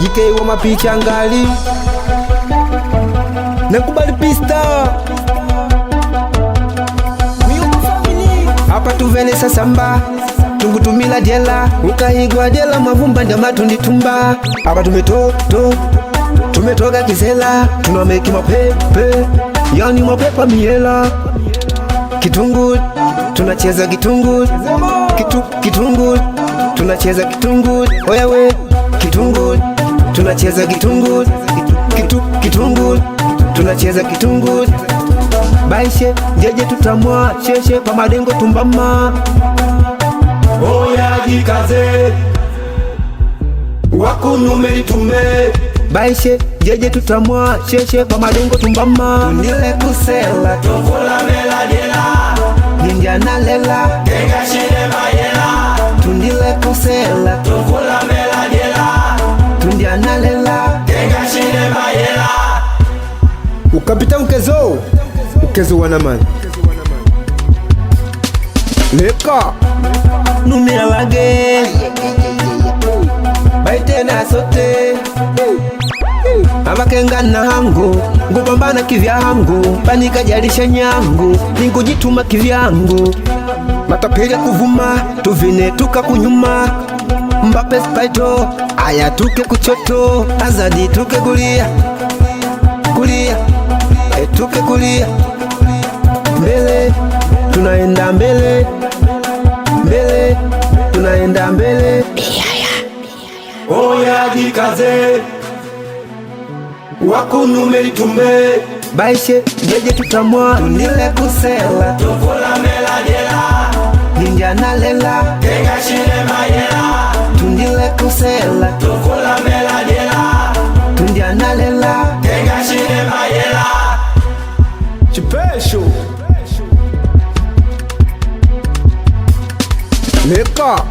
JK wa mapicha ngali nakubali pista hapa tuvene sasamba tungutumila diela ukahigwa diela mavumba ndia matundi tumba hapa tumetoka kizela tunameki mapepe yani mapepa miela kitungu tunacheza kitungu kitungu tunacheza kitungu oyawe kitungu tunacheza kitungu kitungu tunacheza kitungu baishe jeje tutamwa sheshe pa madengo tumbama oya jikaze wakunume tume baishe jeje tutamwa sheshe pa madengo tumbama tunile kusela tuvula mela dela ninja na lela kenga shine mayela tundile kusela tuvula mela dela tunja na lela kenga shine mayela ukapita ukezo wanamani leka numira wage baitena sote abakenga nangu ngupambana kivyangu panikajalisha nyangu nikujituma kivyangu matapeli kuvuma tuvine tuka kunyuma Mbappe spaito aya tuke kuchoto Azadi tuke kulia tuke kulia mbele tunaenda mbele tunaenda mbele oya jikaze wakunume tume baishe jeje tutamwa tunile kusela tuvula mela dela ninja na lela kenga shine mayela tundile kusela tuvula mela dela tunja na lela kenga shine mayela chipesho leka